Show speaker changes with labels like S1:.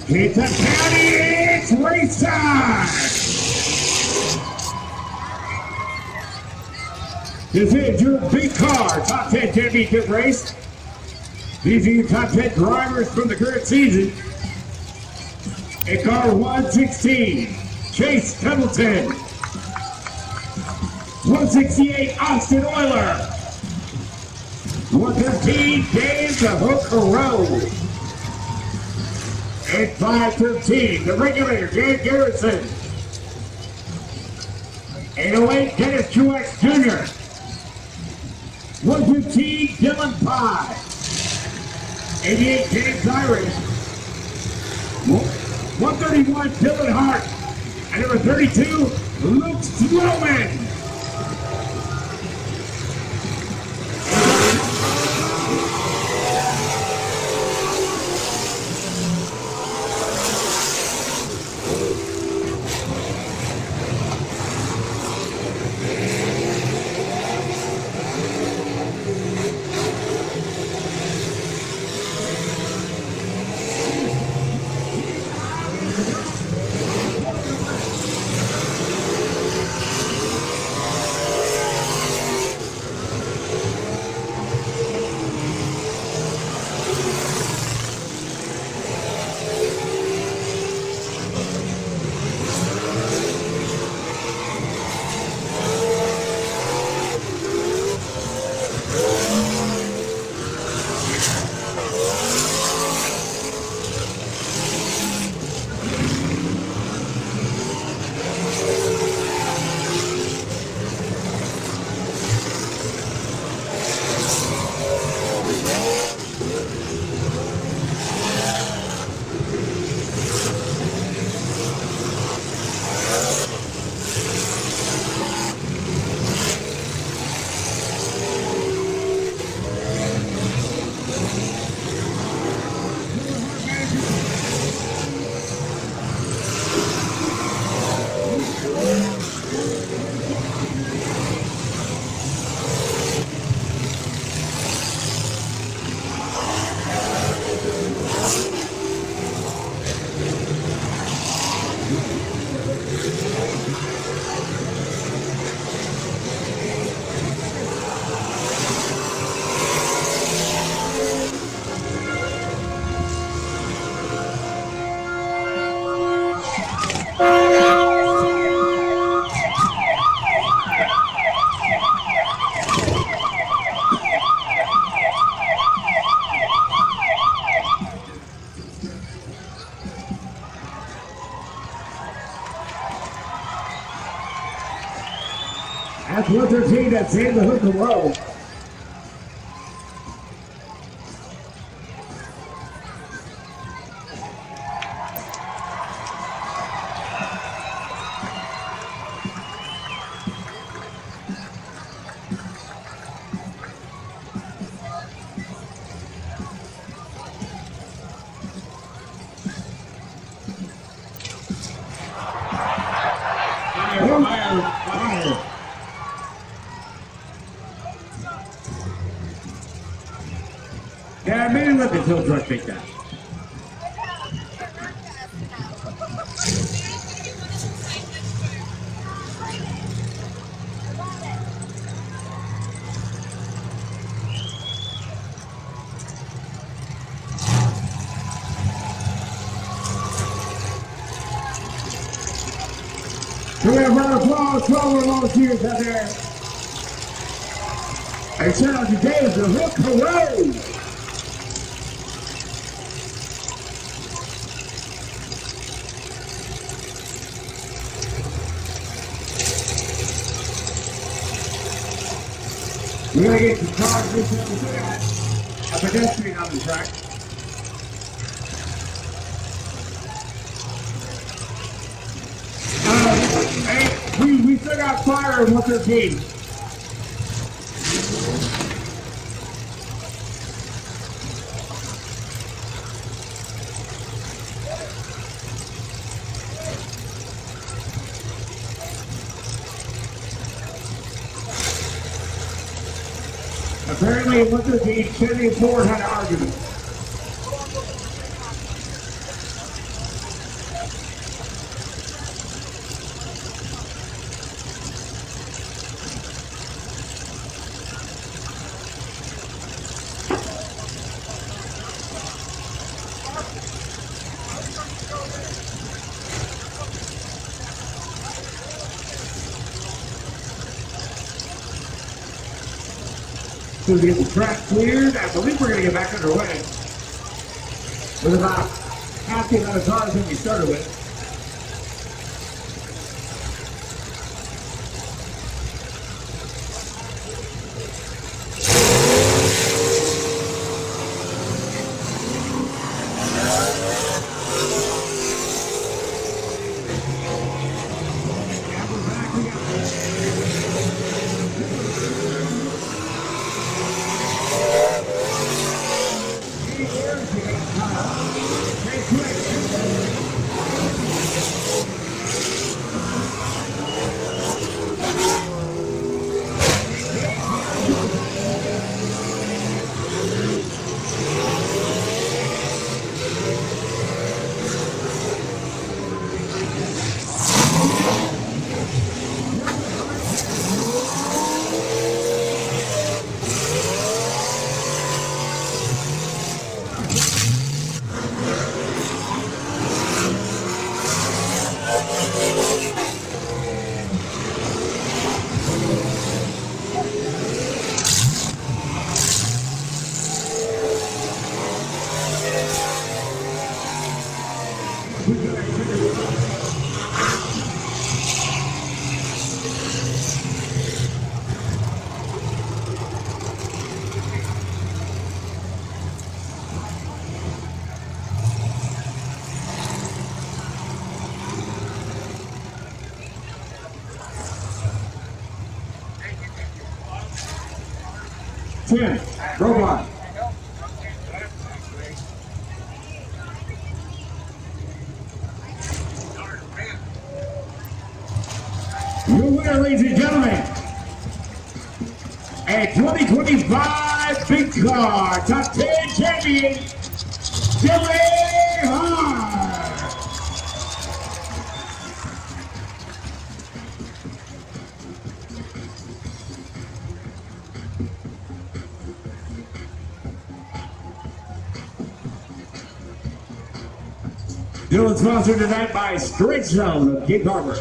S1: It's a county, it's race time! This is your big car top 10 championship race. These are your top 10 drivers from the current season. In car 116, Chase Pendleton. 168, Austin Euler. 113, James the Hook Road. And 513, the regulator, Dan Garrison. 808, Dennis Truex Jr. 115, Dylan Pye. 88, James Irish. 131, Dylan Hart. And number 32, Luke Sloman. That's 113, that's in the Hook Road. Fire. Yeah, maybe let the tow truck take that. So we have round of applause, 12 volunteers out there. And shout out to Dave, the Hook Road. We're going to get some cars this time. A pedestrian on the track. Hey, we still got fire in 113. Apparently, in 113, Chevy and Ford had an argument. So we get the track cleared. I believe we're going to get back underway with about half the amount of cars that we started with. Robot. Your winner, ladies and gentlemen, a 2025 Big Car Top 10 champion, Billy Hart. Dylan sponsored tonight by Straight Zone of Gig Harbor.